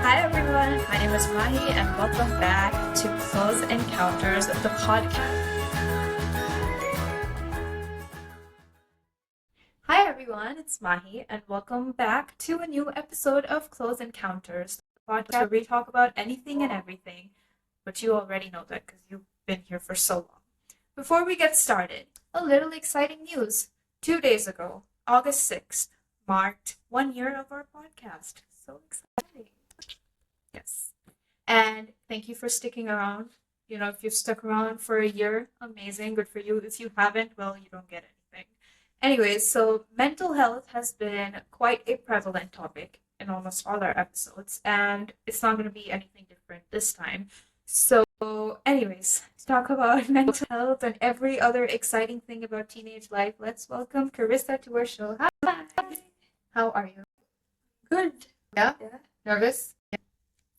Hi everyone, my name is Mahi and welcome back to Close Encounters, the podcast. Hi everyone, it's Mahi and welcome back to a new episode of Close Encounters, the podcast where we talk about anything and everything, but you already know that because you've been here for so long. Before we get started, a little exciting news. 2 days ago, August 6th, marked 1 year of our podcast. So exciting. Yes. And thank you for sticking around. You know, if you've stuck around for a year, amazing, good for you. If you haven't, well, you don't get anything. Anyways, so mental health has been quite a prevalent topic in almost all our episodes, and it's not going to be anything different this time. So, anyways, to talk about mental health and every other exciting thing about teenage life, let's welcome Karissa to our show. Hi. How are you? Good. Yeah? Yeah. Nervous?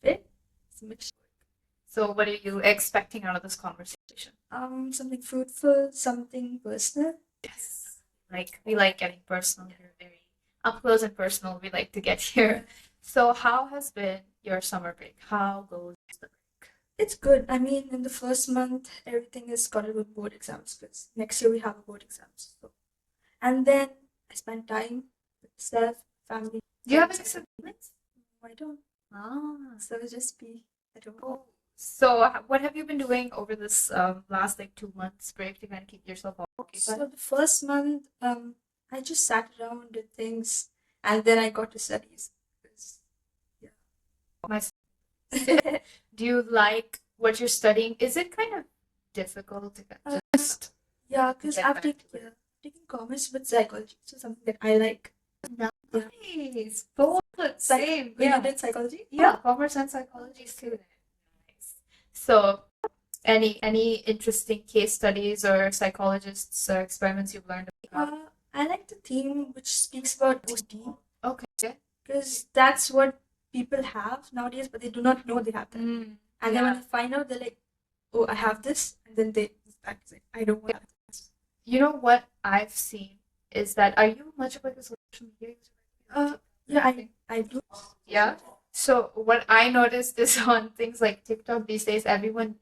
Fit. It's mixed. So, what are you expecting out of this conversation? Something fruitful, something personal. Yes. Like, we like getting personal here, very up close and personal. We like to get here. So, how has been your summer break? How goes the break? It's good. I mean, in the first month, everything is started with board exams because next year we have a board exams. So, and then I spend time with self, family. Do you have any friends. siblings? I don't. Ah. So it'll just be at home. Oh. So, what have you been doing over this last like 2 months break to kind of keep yourself occupied? So the first month, I just sat around, did things, and then I got to studies. Because, My Do you like what you're studying? Is it kind of difficult to Uh, just yeah, because get I've back taken, to it? taken commerce with psychology, so something that I like. Nice. Both same. When Yeah. you did psychology? Yeah, commerce and psychology too. Nice. So, any interesting case studies or psychologists or experiments you've learned about? I like the theme which speaks about OCD Okay. because that's what people have nowadays, but they do not know they have that. And then when they find out, they're like, "Oh, I have this," and then they practice it. I don't want this. You know what I've seen is that are you much of like a social media user? Yeah, I do. Yeah. So what I noticed is on things like TikTok these days, everyone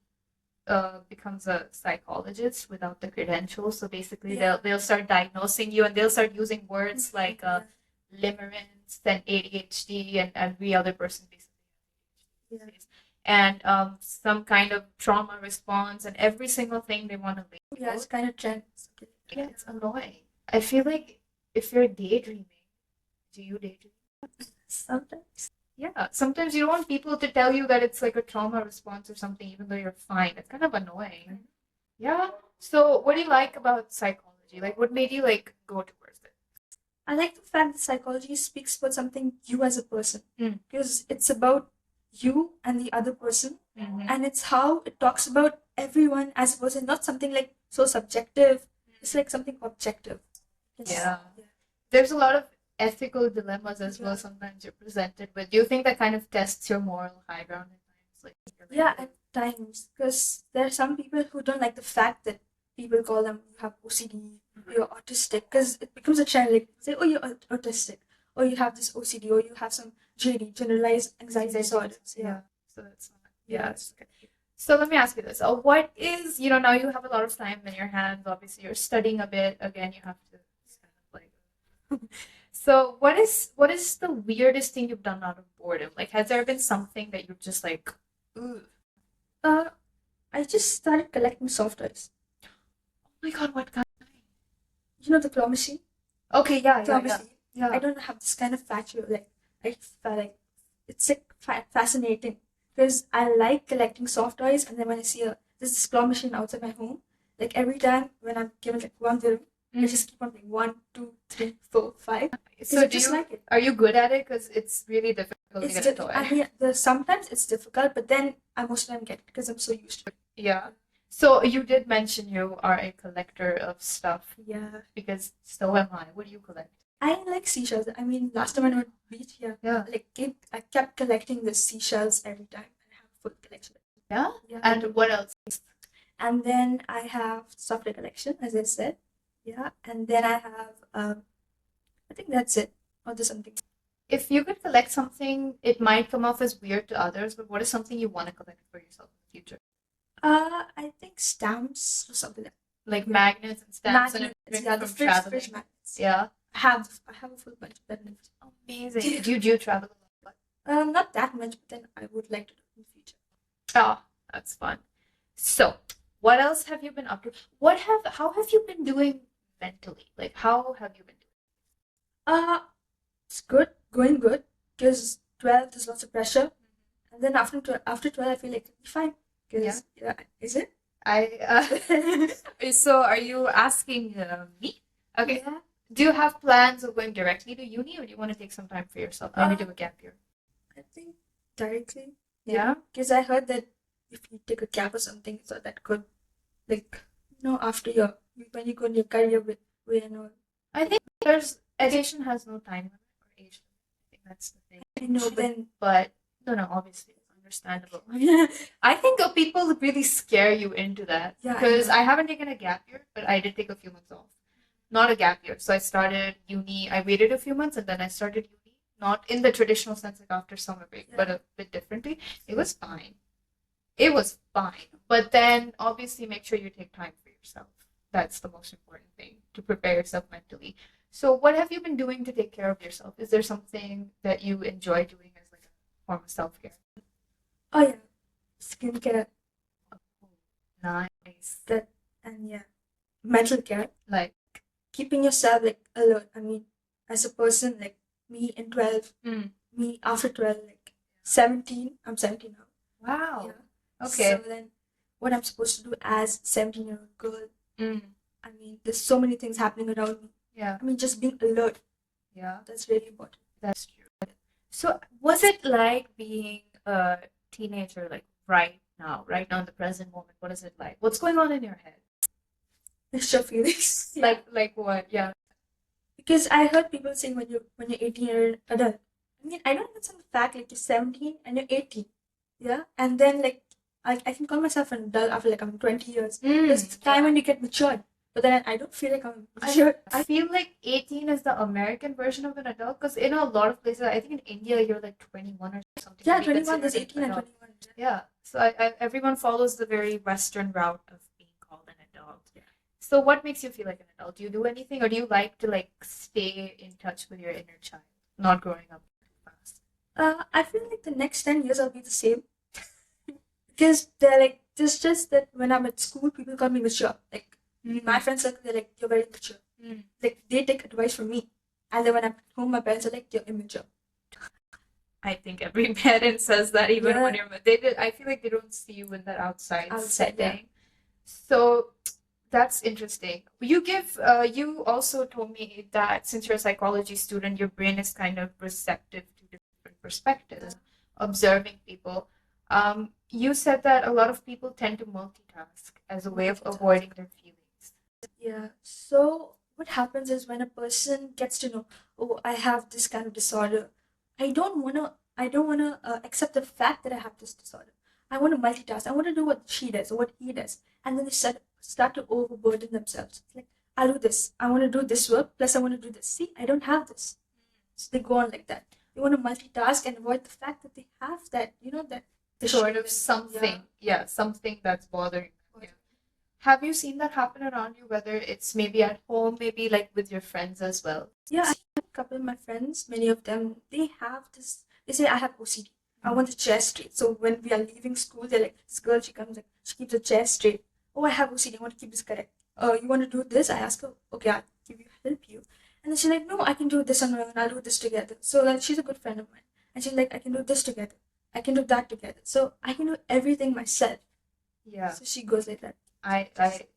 becomes a psychologist without the credentials. So basically, Yeah. they'll start diagnosing you, and they'll start using words like Yeah. limerence and ADHD, and every other person basically has Yeah. ADHD. And some kind of trauma response, and every single thing they want to label. Yeah, it's kind of trend. Yeah, it's annoying. I feel like if you're daydreaming, do you daydream? Sometimes. Yeah, sometimes you don't want people to tell you that it's like a trauma response or something, even though you're fine. It's kind of annoying. Yeah. So, what do you like about psychology? Like, what made you like go towards it? I like the fact that psychology speaks about something you as a person Mm. because it's about you and the other person, Mhm. and it's how it talks about everyone as a person, not something like so subjective. It's like something objective. Yes. Yeah. There's a lot of ethical dilemmas as well. Yeah. Sometimes you're presented with. Do you think that kind of tests your moral high ground at times? Like, you're like, Yeah, at times, because there are some people who don't like the fact that people call them you have OCD, you're autistic, because it becomes a trend. Like say, oh, you're autistic, or you have this OCD, or you have some GAD, generalized anxiety disorders. Yeah. So that's not. Yeah. It's okay. So let me ask you this. What is, now you have a lot of time in your hands. Obviously, you're studying a bit. Again, you have to kind of like. So what is the weirdest thing you've done out of boredom? Like, has there been something that you're just like, ooh, Uh, I just started collecting soft toys. oh my God, what kind? You know the claw machine? Okay, yeah, Claw yeah, yeah, machine. yeah. I don't have this kind of factor. Like I felt like it's like fascinating because I like collecting soft toys, and then when I see this claw machine outside my home, like every time when I'm given like one dirham, I just keep on playing 1, 2, 3, 4, 5. So I just like it. are you good at it? Because it's really difficult to It's get a toy. I mean, sometimes it's difficult, but then I most of the time get it because I'm so used to it. Yeah. So you did mention you are a collector of stuff Yeah. because so am I. What do you collect? I like seashells. I mean, last time I went to the beach, Yeah. I kept collecting the seashells every time. I have a full collection. Yeah? Yeah. And what else? And then I have software collection, as I said. Yeah. And then I have I think that's it. Or there's something. if you could collect something, it might come off as weird to others, but what is something you want to collect for yourself in the future? I think stamps or something like Like that. magnets and stamps and Magnets, everything yeah, the from fridge traveling. magnets. Yeah. I have a full bunch of that left. Amazing. Do you travel a lot? Not that much, but then I would like to do it in the future. Oh, that's fun. So, what else have you been up to? How have you been doing mentally? Like, how have you been doing? Uh, it's good, going good, because 12 there's lots of pressure, and then after 12 I feel like it'll be fine. Yeah. Because is it? So are you asking me? Okay. Yeah. Do you have plans of going directly to uni, or do you want to take some time for yourself? Maybe do a gap year. I think directly. Yeah. Because I heard that if you take a gap or something, so that could, like, after when you go in your career way and all. I think there's education has no time limit or age limit. I think that's the thing. I know, But no, obviously it's understandable. I think people really scare you into that Yeah, I because know. I haven't taken a gap year, but I did take a few months off. Not a gap year. So I started uni. I waited a few months and then I started uni. Not in the traditional sense, like after summer break, but a bit differently. It was fine. It was fine. But then obviously make sure you take time for yourself. That's the most important thing to prepare yourself mentally. So what have you been doing to take care of yourself? Is there something that you enjoy doing as like a form of self-care? Oh yeah, skincare, Nice. that, and yeah, mental care, Like, keeping yourself like alert. I mean, as a person, like me in 12, mm, me after 12, like 17. I'm 17 now. wow. Yeah. Okay. So then, what I'm supposed to do as 17-year-old girl? Mm, I mean, there's so many things happening around me. yeah. I mean, just being alert. Yeah. That's really important. That's true. So was it like being a teenager, like right now in the present moment? What is it like? What's going on in your head? Mixture feelings. Like what? Yeah. Because I heard people saying when you're 18 you're an adult. I mean, I don't understand the fact like you're 17 and you're 18. Yeah, and then like I can call myself an adult after like I'm 20 years. There's the time when you get matured, but then I don't feel like I'm matured. I feel like 18 is the American version of an adult because in a lot of places, I think in India, you're like 21 or something. Yeah, to be 21. There's considered 18 an and adult. 21. Yeah. So everyone follows the very Western route of being called an adult. So what makes you feel like an adult? Do you do anything or do you like to like stay in touch with your inner child, not growing up too fast? I feel like the next 10 years I'll be the same because they're like it's just that when I'm at school, people call me mature. Like my friends circle, they're like you're very mature. Like they take advice from me, and then when I'm at home, my parents are like you're immature. I think every parent says that even when Yeah. I feel like they don't see you in that outside Outside, yeah. setting. So that's interesting. You also told me that since you're a psychology student, your brain is kind of receptive to different perspectives, observing people. You said that a lot of people tend to multitask as a way of Multitask. avoiding their feelings. Yeah. So what happens is when a person gets to know, oh, I have this kind of disorder, I don't wanna accept the fact that I have this disorder. I want to multitask. I want to do what she does or what he does, and then they start to overburden themselves. It's like I'll do this. I want to do this work plus I want to do this. See, I don't have this. So they go on like that. They want to multitask and avoid the fact that they have that. That Sort issue of with- something, yeah, something that's bothering them. Yeah. Yeah. Have you seen that happen around you, whether it's maybe at home, maybe like with your friends as well? Yeah, I have a couple of my friends, many of them, they have this. They say, I have OCD. I want the chair straight. So when we are leaving school, they're like, this girl, she comes like, she keeps the chair straight. Oh, I have OCD. I want to keep this correct. You want to do this? I ask her, okay, I'll help you. And then she's like, no, I can do this on my own. I'll do this together. So like, she's a good friend of mine. And she's like, I can do this together. I can do that together. So I can do everything myself. Yeah. So she goes like that.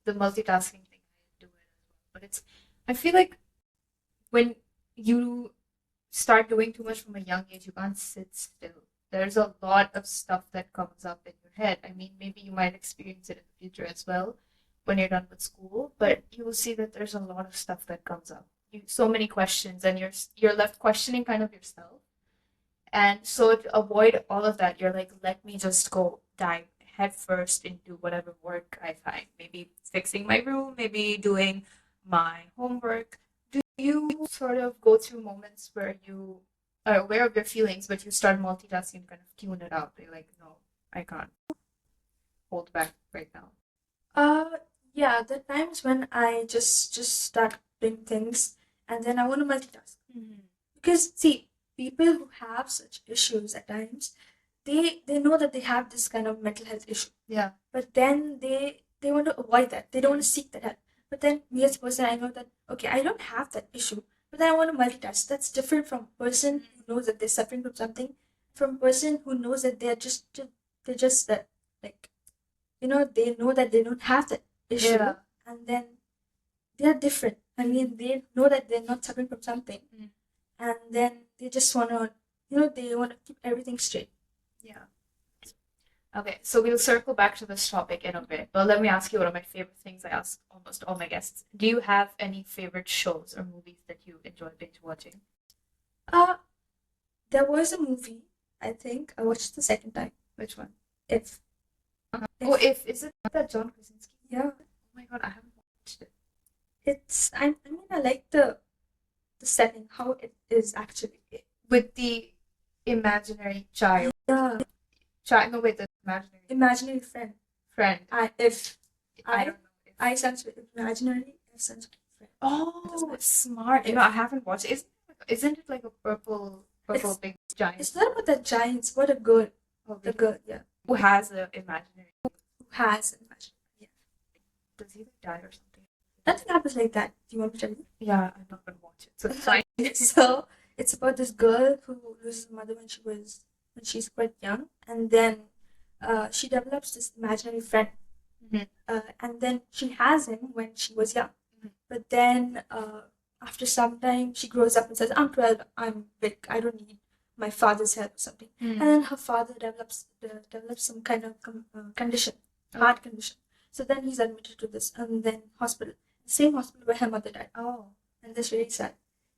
The multitasking thing, I do it as well. But I feel like when you start doing too much from a young age, you can't sit still. There's a lot of stuff that comes up in your head. I mean, maybe you might experience it in the future as well when you're done with school, but you will see that there's a lot of stuff that comes up. So many questions, and you're left questioning kind of yourself. And so to avoid all of that, you're like, let me just go dive headfirst into whatever work I find. Maybe fixing my room, maybe doing my homework. Do you sort of go through moments where you are aware of your feelings, but you start multitasking, kind of tune it out. You're like, no, I can't hold back right now. Uh, yeah, there are times when I just start doing things and then I want to multitask. Because see, people who have such issues at times, they know that they have this kind of mental health issue, Yeah. but then they want to avoid that. They don't want to seek that help. But then me as a person, I know that okay, I don't have that issue, but then I want to multitask. That's different from a person who knows that they're suffering from something, from a person who knows that they're just that like they know that they don't have that issue, Yeah. and then they're different. I mean, they know that they're not suffering from something, and then they just want to, they want to keep everything straight. Yeah. Okay, so we'll circle back to this topic in a bit, but let me ask you one of my favorite things I ask almost all my guests. Do you have any favorite shows or movies that you enjoy binge watching? Uh, there was a movie, I think, I watched the second time. Which one? If, Oh, if is it that John Krasinski? yeah, Oh my God, I haven't watched it. I mean, I like the setting, how it is actually. With the imaginary child. Yeah, Child, no, wait, the imaginary friend. friend. I I don't know. I sense imaginary, I sense friend. Oh, smart. I haven't watched it. Isn't it like a purple It's- big giant? It's not about the giants, what a girl. Oh, The girl, yeah, who has an imaginary. who has an imaginary. Yeah. Does he like die or something? Nothing happens like that. Do you want me to tell you? Yeah, I'm not gonna watch it. So it's fine. So it's about this girl who loses her mother when she's quite young, and then she develops this imaginary friend, and then she has him when she was young, but then after some time she grows up and says, "I'm 12, I'm big, I don't need my father's help or something," and then her father develops some kind of condition, heart condition. So then he's admitted to this, and then hospital, same hospital where her mother died. Oh. And that's really sad.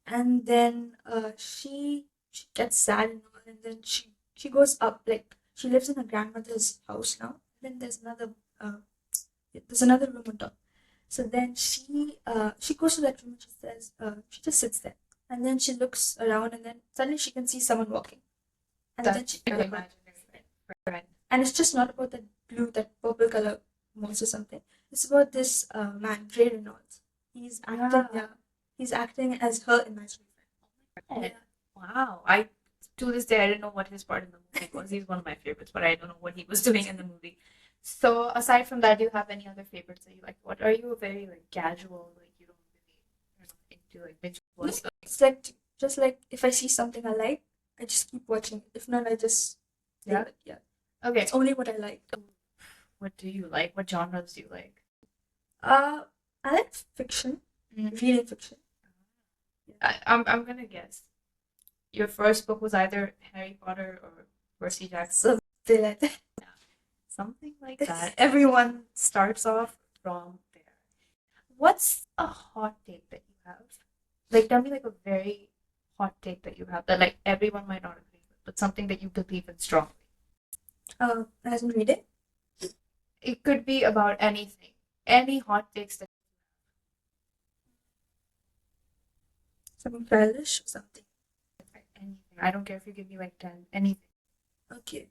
And then she gets sad and all, and then she goes up, like she lives in her grandmother's house now. Then there's another room on top. So then she goes to that room and she says she just sits there, and then she looks around, and then suddenly she can see someone walking, and then That's she your imaginary friend. and it's just not about that purple color mouse or something. It's about this man, Ray Reynolds. He's acting, Yeah. he's acting as her imaginary friend. Yeah. Wow. I to this day I didn't know what his part in the movie was. He's one of my favorites, but I don't know what he was doing in the movie. So aside from that, do you have any other favorites that you like? What are you a very like casual, like you don't really you're not into like binge watch? It's like just like if I see something I like, I just keep watching it. If not, I just leave Yeah? it. Yeah, Okay. it's only what I like. What do you like? What genres do you like? I like fiction, reading fiction. I'm gonna guess. Your first book was either Harry Potter or Percy Jackson. So they like that. Something like that. Everyone starts off from there. What's a hot take that you have? Like, tell me like a very hot take that you have that like everyone might not agree with, but something that you believe in strongly. As in reading. It could be about anything. Any hot takes that Something childish or something. anything. I don't care if you give me like 10, anything. Okay.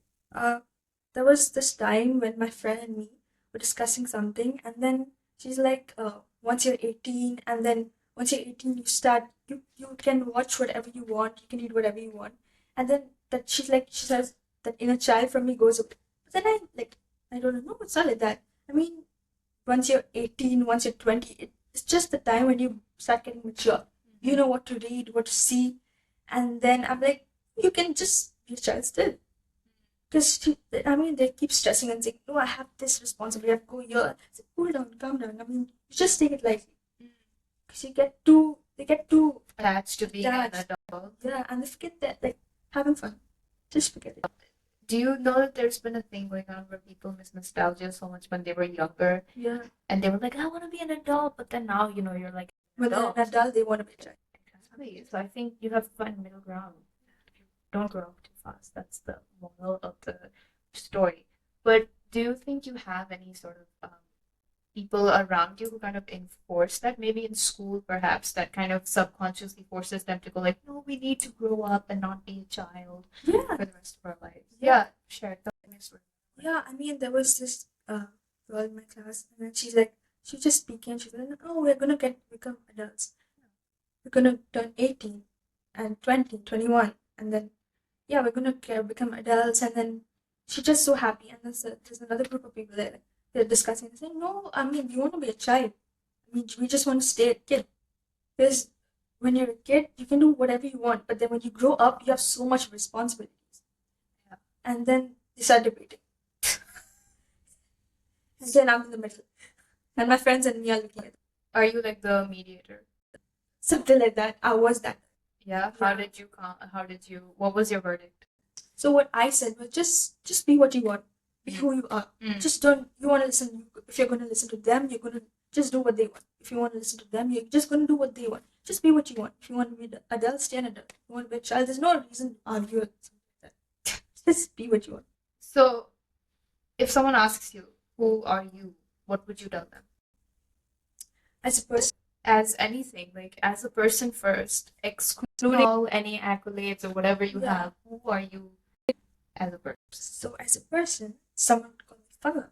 There was this time when my friend and me were discussing something, and then she's like, once you're 18, and then once you're 18, you can watch whatever you want, you can eat whatever you want, and then she says that inner child from me goes away. But then I don't know, it's not like that. I mean, once you're 18, once you're 20, it's just the time when you start getting mature. You know what to read, what to see, and then I'm like, you can just be a child still. Because I mean, they keep stressing and saying, "No, I have this responsibility. I have to go here." It's like, cool down, calm down. I mean, you just take it lightly. Because they get too Attached to being an attached. adult. Yeah, and they forget that like having fun. Just forget it. Do you know that there's been a thing going on where people miss nostalgia so much when they were younger Yeah. and they were like, I want to be an adult, but then now, you're like When they're an adult, they want to be a child. Exactly. So I think you have to find middle ground. Don't grow up too fast. That's the moral of the story. But do you think you have any sort of people around you who kind of enforce that? Maybe in school, perhaps, that kind of subconsciously forces them to go like, no, we need to grow up and not be a child Yeah. for the rest of our lives. Yeah. Yeah, share. Tell me a story. Yeah, I mean, there was this girl in my class, and then she's like, she just speaking, she's like, oh, we're gonna become adults. We're gonna turn 18 and 20, 21, and then, yeah, we're gonna become adults, and then she's just so happy. And there's another group of people there, like, they're discussing, they're saying, no, I mean, we want to be a child. I mean, we just want to stay a kid. Because when you're a kid, you can do whatever you want, but then when you grow up, you have so much responsibilities. Yeah. And then they start debating. And then I'm in the middle. And my friends and me are looking at it. Are you like the mediator? Something like that. I was that. Yeah. How did you? What was your verdict? So what I said was just be what you want. Be who you are. Just don't. You want to listen. If you're going to listen to them, you're going to just do what they want. If you want to listen to them, you're just going to do what they want. Just be what you want. If you want to be an adult, stay an adult. If you want to be a child, there's no reason to argue or something like that. Just be what you want. So, if someone asks you, who are you? What would you tell them? As a person, As anything, like as a person first, excluding all any accolades or whatever you Yeah. have, who are you as a person? so as a person, someone would call me fun.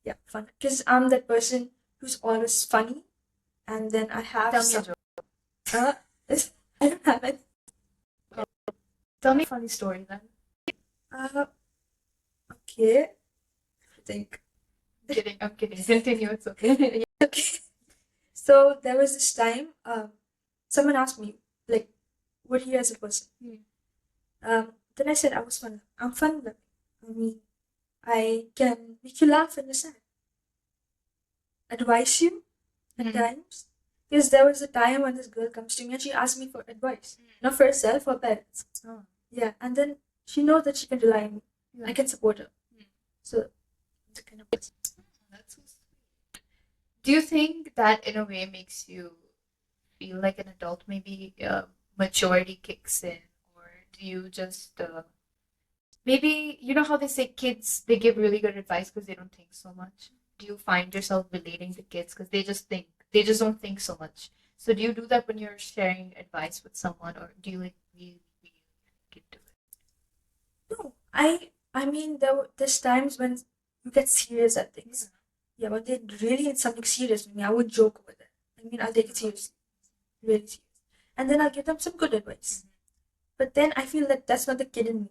Yeah, fun. Because I'm that person who's always funny, and then I have Tell me a some. joke. I don't have it. Tell me a funny story then. Okay. I think. I'm kidding. Continue, it's okay. Okay. So there was this time, someone asked me, like, what are you as a person? Then I said I was fun. I'm fun loving. I mean, I can make you laugh when you're sad. Advise you at Mhm. times. Because there was a time when this girl comes to me and she asked me for advice. Not for herself, for parents. Oh. Yeah, and then she knows that she can rely on me. Yeah. I can support her. So, the kind of person. That's so sweet. Do you think that in a way makes you feel like an adult? Maybe maturity kicks in, or do you just maybe you know how they say kids they give really good advice because they don't think so much? Do you find yourself relating to kids because they just don't think so much? So do you do that when you're sharing advice with someone, or do you like really get to it? No, I mean, there's times when you get serious at things. Yeah, but they really need something serious with me. I would joke with it. I mean, I'll take it seriously, really serious. And then I'll give them some good advice. But then I feel that that's not the kid in me.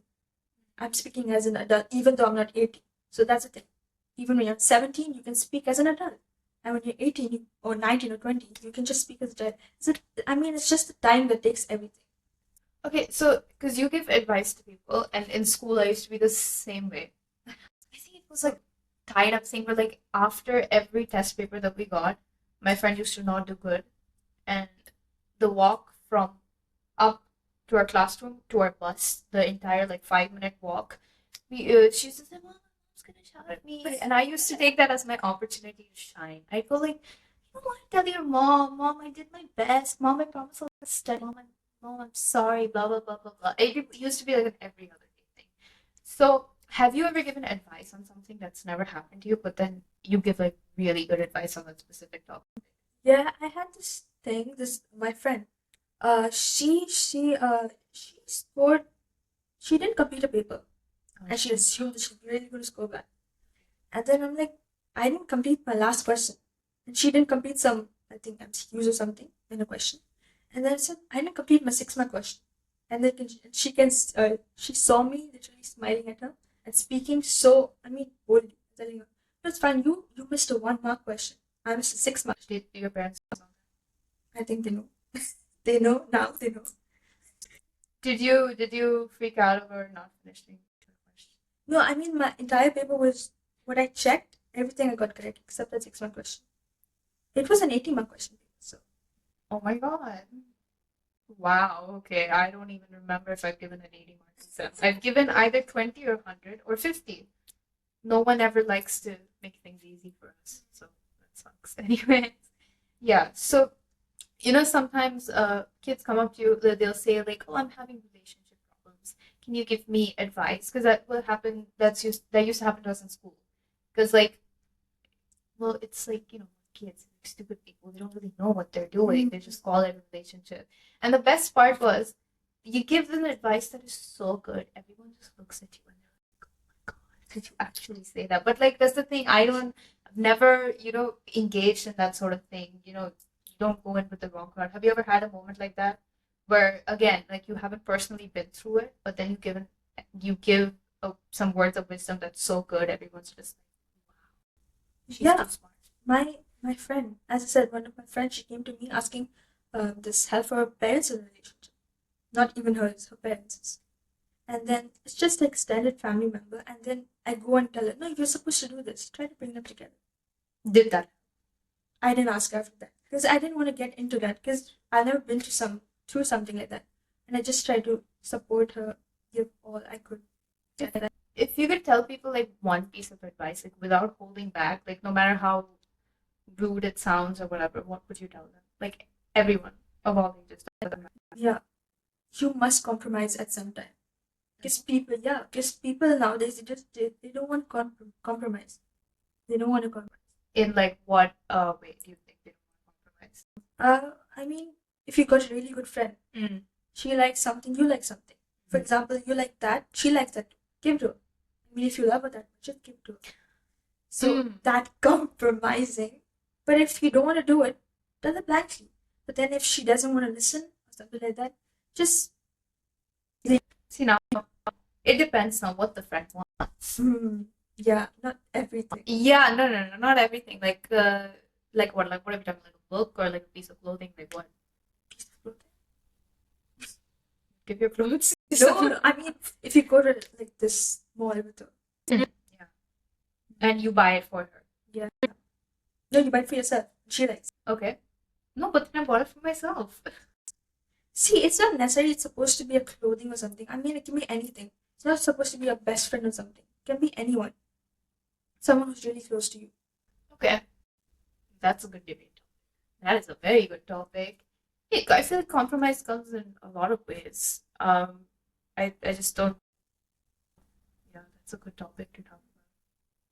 I'm speaking as an adult, even though I'm not 18. So that's the thing. Even when you're 17, you can speak as an adult. And when you're 18 or 19 or 20, you can just speak as a child. So, I mean, it's just the time that takes everything. Okay, so because you give advice to people, and in school I used to be the same way. I think it was like tied up thing where like after every test paper that we got, my friend used to not do good, and the walk from up to our classroom to our bus, the entire like 5 minute walk, she used to say, "Mom, mom's gonna shout at me," and I used to take that as my opportunity to shine. I'd go like, "You don't want to tell your mom, Mom, I did my best. Mom, I promise I'll study. Mom, I'm sorry, blah blah blah blah blah." It used to be like an every other day thing. So, have you ever given advice on something that's never happened to you, but then you give like really good advice on that specific topic? Yeah, I had this thing, my friend. She scored. She didn't complete a paper, and she assumed that she's really going to score bad. And then I'm like, I didn't complete my last question, and she didn't complete some, I think MCQs or something in a question. And then I said, I didn't complete my 6 mark question. And then she saw me literally smiling at her and speaking so, I mean, boldly, telling her, no, it's fine. You missed a 1 mark question. I missed a 6 mark. Did your parents know? I think they know. They know now. They know. Did you freak out over not finishing your question? No, I mean my entire paper was what I checked. Everything I got correct except that 6 mark question. It was an 80 mark question. So Oh my God. Wow. Okay. I don't even remember if I've given an 80 mark exam. I've given either 20 or 100 or 50. No one ever likes to make things easy for us. So that sucks. Anyways, yeah. So, sometimes kids come up to you, they'll say like, "Oh, I'm having relationship problems. Can you give me advice?" Because that will happen. That used to happen to us in school. Because like well, it's like, kids, like stupid people, they don't really know what they're doing. They just call it a relationship. And the best part was, you give them advice that is so good. Everyone just looks at you and they're like, oh my God, did you actually say that? But like, that's the thing. I've never, engaged in that sort of thing. You don't go in with the wrong crowd. Have you ever had a moment like that? Where, again, like you haven't personally been through it, but then you give some words of wisdom that's so good, everyone's just like, wow, she's Yeah, too smart. my friend, as I said, one of my friends, she came to me asking this help for her parents in a relationship. Not even hers, her parents'. And then it's just like extended family member, and then I go and tell her, no, you're supposed to do this. Try to bring them together. Did that? I didn't ask her after that because I didn't want to get into that because I've never been through something like that, and I just tried to support her, give all I could. If you could tell people like one piece of advice, like without holding back, like no matter how rude it sounds or whatever, what would you tell them? Like everyone of all ages. Yeah, you must compromise at some time. Because people nowadays they don't want compromise. They don't want to compromise. In like what way do you think they don't want to compromise? I mean, if you got a really good friend, she likes something, you like something. For example, you like that, she likes that. Give to her. I mean, if you love her that much, just give to her. So that compromising. But if you don't want to do it, tell her blankly. But then if she doesn't want to listen or something like that, just See now, it depends on what the friend wants. yeah, not everything. Yeah, no, not everything. Like what? Like what are we talking? Like a book or like a piece of clothing? Like what? Piece of clothing. Give your clothes. No, I mean, if you go to like this mall with her, Yeah. And you buy it for her. yeah. No, you buy it for yourself. She likes. Okay. No, but then I bought it for myself. See, it's not necessarily it's supposed to be a clothing or something. I mean, it can be anything. It's not supposed to be a best friend or something. It can be anyone. Someone who's really close to you. Okay. That's a good debate. That is a very good topic. Yeah, I feel like compromise comes in a lot of ways. I just don't. Yeah, that's a good topic to talk about.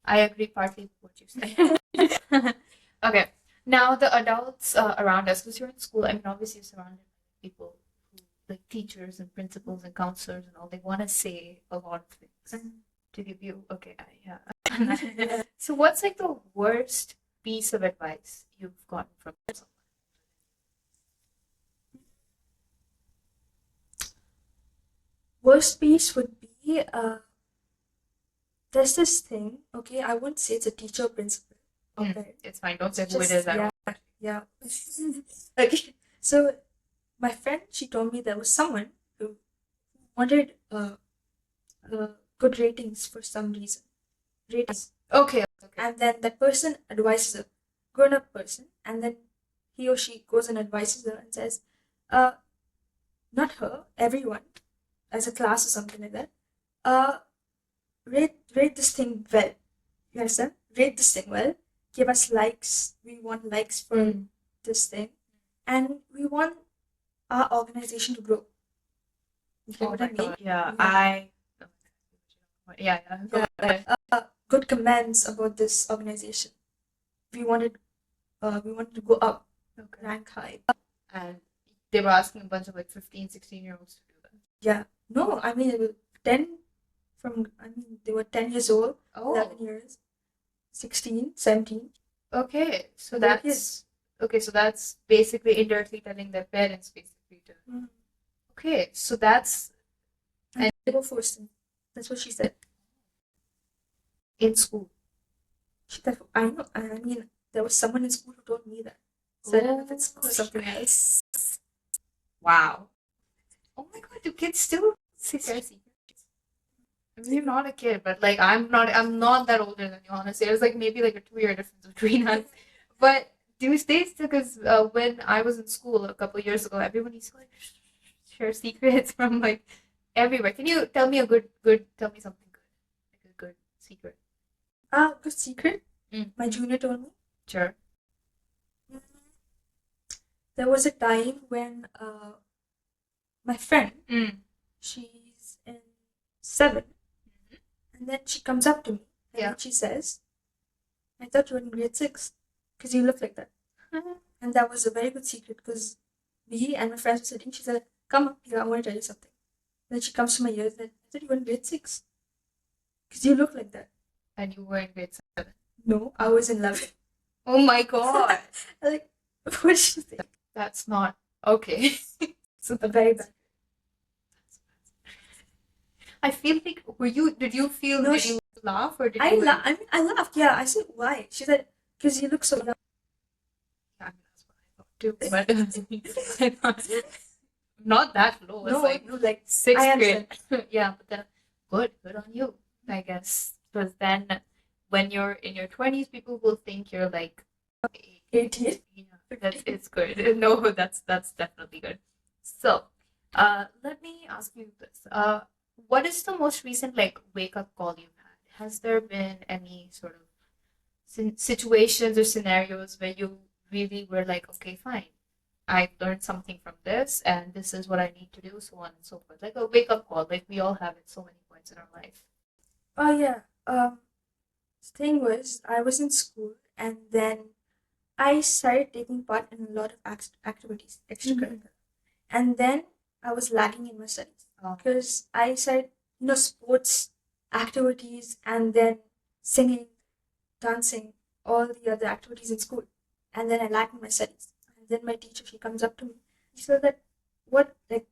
I agree partly with what you said. Okay. Now the adults around us, because you're in school, I mean, obviously you're surrounded by people who, like teachers and principals and counselors and all, they want to say a lot of things to give you. Okay, yeah. So what's like the worst piece of advice you've gotten from someone? Worst piece would be there's this thing. Okay, I won't say it's a teacher or principal. Okay, It's fine. Don't say who it is. yeah. Okay, so my friend she told me there was someone who wanted good ratings for some reason. Ratings. Okay. And then that person advises a grown-up person, and then he or she goes and advises her and says, uh, not her, everyone, as a class or something like that, rate this thing well. You understand? Rate this thing well. Give us likes. We want likes for this thing, and we want our organization to grow. You get what I mean? Yeah. Yeah. Go ahead. Good comments about this organization. We wanted to go up, rank high. And they were asking a bunch of like 15, 16-year-olds to do that. Yeah. No, I mean, it was 10 they were 10 years old, 11 years, 16, 17. Okay. So They're that's basically indirectly telling their parents basically to. Okay. So that's And they were forced in. That's what she said. in school. I know. I mean, there was someone in school who told me that. So I don't know if it's school or something else. Wow. Oh my God, do kids still say their secrets? I mean, you're not a kid, but like I'm not that older than you, honestly. There's like maybe like a 2-year difference between us. But do they still, because when I was in school a couple years ago, everyone used to like share secrets from like everywhere. Can you tell me tell me something good, like a good secret? Good secret. My junior told me. Sure. There was a time when my friend, she's in 7, and then she comes up to me and then she says, I thought you were in grade 6 because you look like that. And that was a very good secret because me and my friends were sitting. She said, "Come up here, I want to tell you something." Then she comes to my ears and I thought you were in grade 6 because you look like that. And you were in grade 7. No, I was in 11. Oh my god. Like, what did she say? That's not okay. So Very bad. I feel like did you feel No, did you laugh or did I you I mean, I laughed. Yeah, I said, "Why?" She said, "Because you look so young." Yeah, I mean, that's what I thought too, but I thought not that low. It's No, like no, like, sixth I grade. understand. Yeah, but then good on you, I guess. Because then when you're in your 20s, people will think you're like 18. yeah, it's good. No, that's definitely good. So, let me ask you this. What is the most recent like wake up call you've had? Has there been any sort of situations or scenarios where you really were like, okay, fine, I learned something from this, and this is what I need to do, so on and so forth. Like a wake up call, like we all have at so many points in our life. Oh yeah. The thing was, I was in school, and then I started taking part in a lot of activities, extracurricular, and then I was lagging in my studies Oh. because I started, sports activities, and then singing, dancing, all the other activities in school, and then I lagged in my studies. And then my teacher, she comes up to me, she said that, what, like,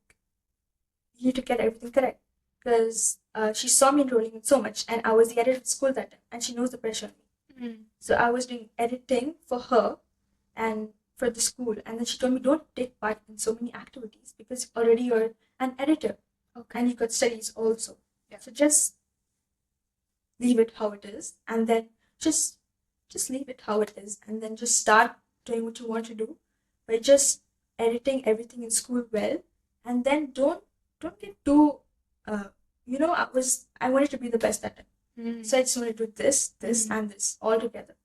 you need to get everything correct because she saw me enrolling in so much, and I was the editor at school that time, and she knows the pressure on me. So I was doing editing for her and for the school, and then she told me, don't take part in so many activities because already you're an editor, Okay. and you got studies also. Yeah. So just leave it how it is, and then just leave it how it is, and then just start doing what you want to do by just editing everything in school well, and then don't get too I wanted to be the best at it. So I just want to do this, and this all together.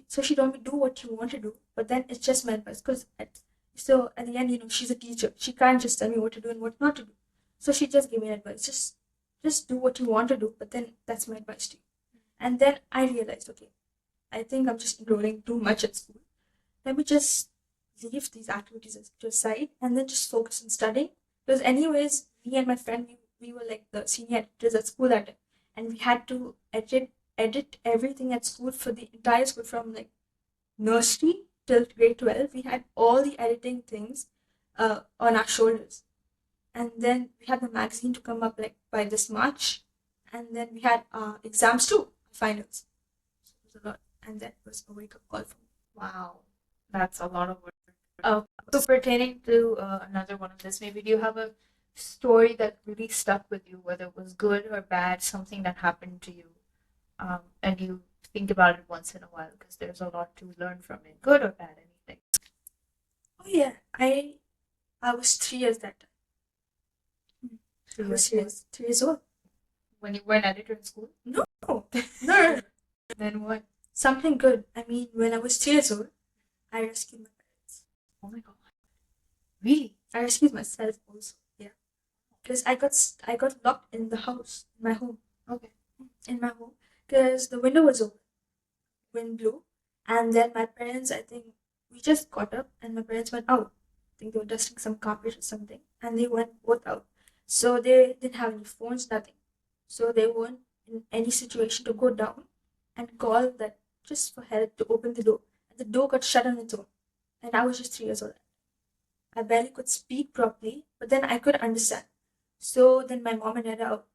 So she told me, do what you want to do, but then it's just my advice because so at the end, she's a teacher. She can't just tell me what to do and what not to do. So she just gave me advice. Just do what you want to do, but then that's my advice to you. And then I realized, okay, I think I'm just enrolling too much at school. Let me just leave these activities to aside and then just focus on studying. Because anyways, me and my friend, we were like the senior editors at school at it, and we had to edit everything at school for the entire school from like nursery till grade 12. We had all the editing things on our shoulders, and then we had the magazine to come up like by this March, and then we had exams too, finals. So it was a lot, and that was a wake up call for me. Wow, that's a lot of work. So pertaining to another one of this, maybe do you have a story that really stuck with you, whether it was good or bad, something that happened to you, and you think about it once in a while because there's a lot to learn from it, good or bad, anything. Oh yeah, I was 3 years that time. I was 3 years old. When you were an editor in school? No, no. Then what? Something good. I mean, when I was 3 years old, I rescued my parents. Oh my god. Really? I rescued myself also. Yeah, because I got locked in the house, in my home. Okay. In my home, because the window was open, wind blew, and then my parents, I think, we just got up, and my parents went out. I think they were dusting some carpet or something, and they went both out. So they didn't have any phones, nothing. So they weren't in any situation to go down and call that just for help to open the door. And the door got shut on its own, and I was just 3 years old. I barely could speak properly, but then I could understand. So then my mom and dad are out,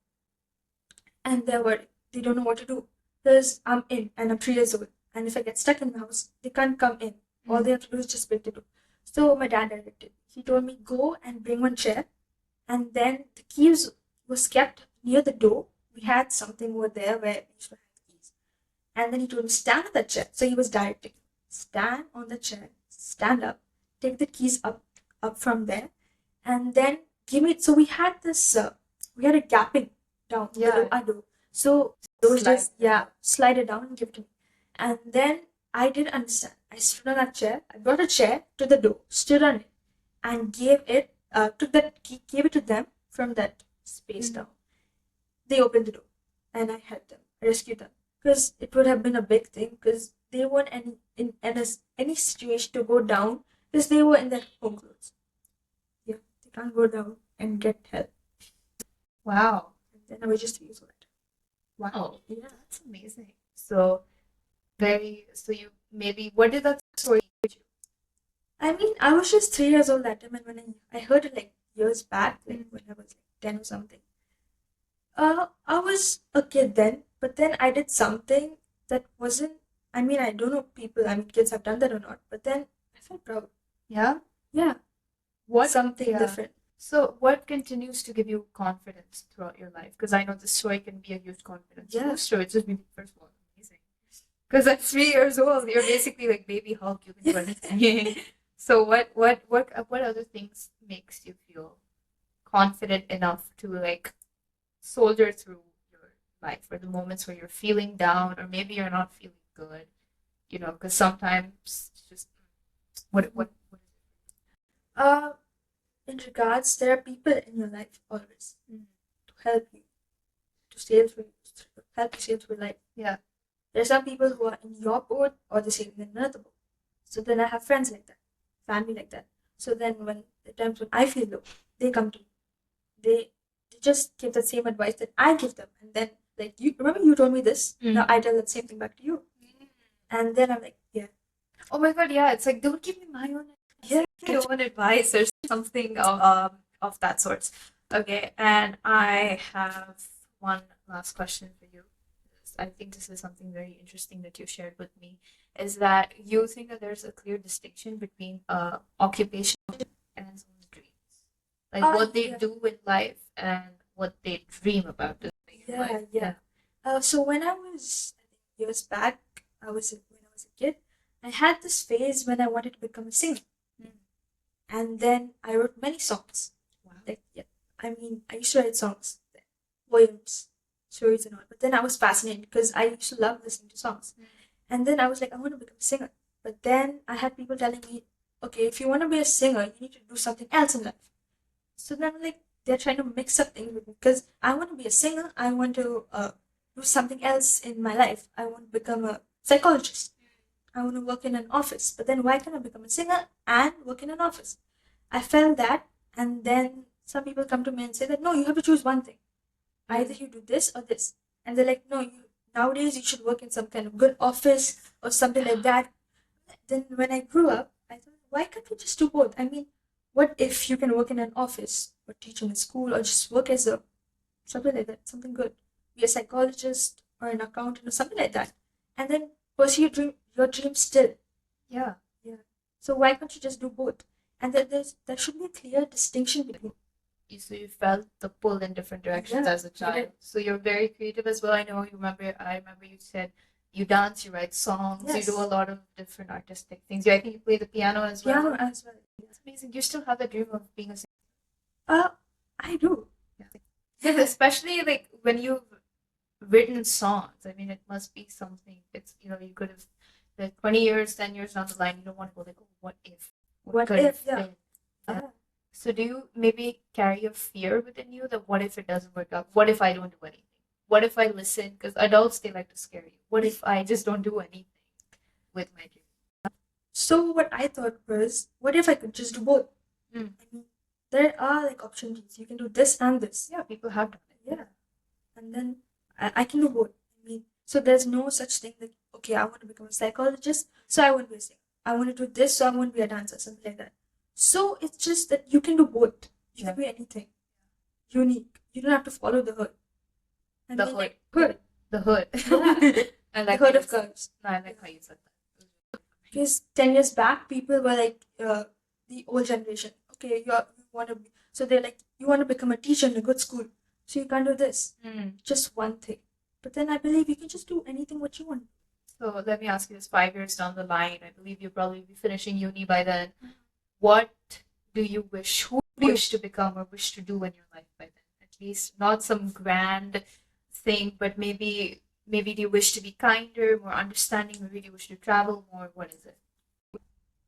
and they don't know what to do because I'm in and I'm 3 years old, and if I get stuck in the house, they can't come in. All they have to do is just break the door. So my dad directed. He told me, go and bring one chair, and then the keys was kept near the door. We had something over there where we used to have the keys, and then he told me, stand on that chair. So he was directing, stand on the chair, stand up, take the keys up from there, and then give me. So we had this we had a gapping down below our door. So those just slide it down and give it to me. And then I didn't understand. I stood on that chair. I brought a chair to the door, stood on it, and gave it took that key, gave it to them from that space down. They opened the door, and I helped them. I rescued them because it would have been a big thing because they weren't any situation to go down because they were in their home clothes. Yeah, they can't go down and get help. Wow. And then I was just used to it. Wow. Yeah. That's amazing. So you maybe what did that story teach you? I mean, I was just 3 years old that time, and when I heard it like years back, like when I was like 10 or something. I was a kid then, but then I did something that wasn't. I mean, I don't know people. I mean, kids have done that or not, but then I felt proud. Yeah? Yeah, What something yeah. different. So what continues to give you confidence throughout your life? Because I know the story can be a huge confidence Yeah. booster. It's just first of all amazing. Because at 3 years old, you're basically like baby Hulk. You can do anything. So what other things makes you feel confident enough to like soldier through your life, or the moments where you're feeling down, or maybe you're not feeling good, because sometimes it's just what Uh, in regards, there are people in your life always to help you to sail through, help you sail through life. Yeah. There are some people who are in your boat or they're sailing in another boat. So then I have friends like that, family like that. So then when the times when I feel low, they come to me. They just give the same advice that I give them, and then like you remember you told me this. Now I tell that same thing back to you, and then I'm like, yeah. Oh my god, yeah, it's like don't give me my own Yeah, your own advice or something of that sort. Okay, and I have one last question for you. I think this is something very interesting that you shared with me. Is that you think that there's a clear distinction between occupation and someone's dreams, like what they yeah. do with life and what they dream about doing in life. Yeah. So when I was, I think years back, when I was a kid, I had this phase when I wanted to become a singer, and then I wrote many songs. Wow. Like, yeah, I mean, I used to write songs, poems, stories, and all. But then I was fascinated because I used to love listening to songs, and then I was like, I want to become a singer. But then I had people telling me, okay, if you want to be a singer, you need to do something else in life. So then I'm like, they're trying to mix up things with me because I want to be a singer. I want to do something else in my life. I want to become a psychologist. I want to work in an office. But then why can't I become a singer and work in an office? I felt that, and then some people come to me and say that no, you have to choose one thing. Either you do this or this. And they're like, no, nowadays you should work in some kind of good office or something like that. Then when I grew up, I thought, why can't we just do both? I mean, what if you can work in an office or teach in a school or just work as a something like that, something good, be a psychologist or an accountant or something like that, and then pursue your dream still. Yeah. So why can't you just do both? And then there should be a clear distinction between. So you felt the pull in different directions Yeah, as a child. yeah. So you're very creative as well. I remember you said you dance, you write songs, you do a lot of different artistic things. I think you play the piano as well. Piano as well. It's amazing. You still have the dream of being a singer. I do. Because especially like when you've written songs, I mean, it must be something. It's you could have like 20 years, 10 years down the line, you don't want to go like, oh, what if? What could if? have Yeah. been? So do you maybe carry a fear within you that what if it doesn't work out? What if I don't do anything? What if I listen? Because adults, they like to scare you. What if I just don't do anything with my dream? So what I thought was, what if I could just do both? I mean, there are like options. You can do this and this. Yeah, people have done it. Yeah. And then I can do both. I mean, so there's no such thing that, okay, I want to become a psychologist, so I won't be a singer. I want to do this, so I won't be a dancer, something like that. So it's just that you can do both. You can be anything. Unique. You don't have to follow the hood. I The mean, hood. like, hood. The hood. Yeah. I like The hood how of you said- curves. No, I like how you said that. Because 10 years back, people were like, the old generation. Okay, you want to be, so they're like, you want to become a teacher in a good school. So you can't do this. Just one thing. But then I believe you can just do anything what you want. So let me ask you this: 5 years down the line, I believe you'll probably be finishing uni by then. What do you wish? Who do you wish to become or wish to do in your life by then? At least not some grand thing, but maybe do you wish to be kinder, more understanding? Maybe do you wish to travel more? What is it?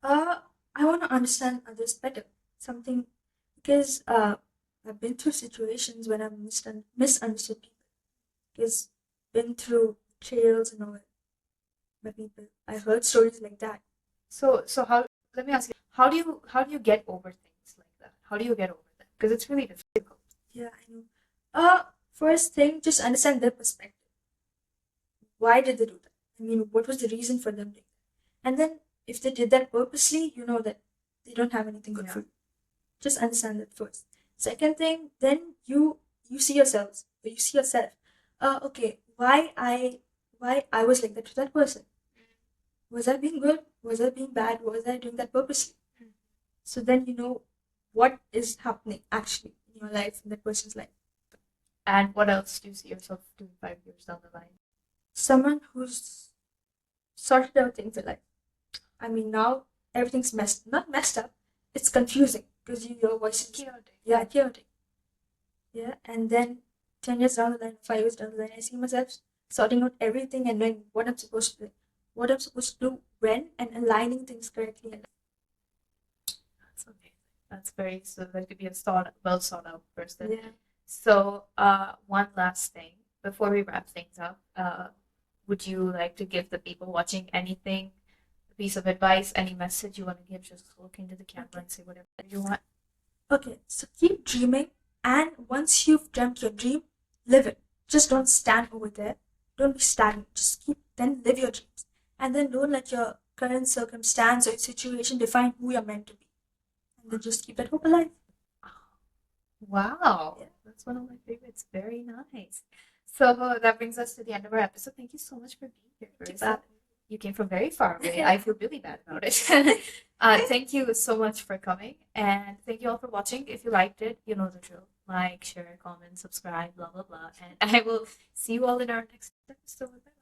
I want to understand others better. Something because I've been through situations when I've misunderstood people. Because been through betrayals and all. by people. I heard stories like that. So how? Let me ask you, how do you get over things like that? How do you get over that? Because it's really difficult. Yeah, I know. First thing, just understand their perspective. Why did they do that? I mean, what was the reason for them doing that? And then, if they did that purposely, you know that they don't have anything good Yeah. for you. Just understand that first. Second thing, then you see yourselves, or you see yourself. Okay, why I was like that to that person? Was I being good? Was I being bad? Was I doing that purposely? So then you know what is happening actually in your life, in that person's life. And what else do you see yourself doing 5 years down the line? Someone who's sorted out things in life. I mean, now everything's not messed up. It's confusing because your voice is Chaotic. chaotic. Yeah, and then 10 years down the line, 5 years down the line, I see myself sorting out everything and knowing what I'm supposed to do, what I'm supposed to do when, and aligning things correctly. That's amazing. That's very so that could be a well thought out person. Yeah. So, one last thing before we wrap things up, would you like to give the people watching anything, a piece of advice, any message you want to give? Just look into the camera and say whatever you want. Okay, so keep dreaming, and once you've dreamt your dream, live it. Just don't stand over there. Don't be stagnant. Just then live your dreams. And then don't let your current circumstance or situation define who you're meant to be. And then just keep that hope alive. Wow, Yeah. that's one of my favorites. Very nice. So that brings us to the end of our episode. Thank you so much for being here, Karissa. You came from very far away. I feel really bad about it. Thank you so much for coming, and thank you all for watching. If you liked it, you know the drill. Like, share, comment, subscribe, blah blah blah, and I will see you all in our next episode.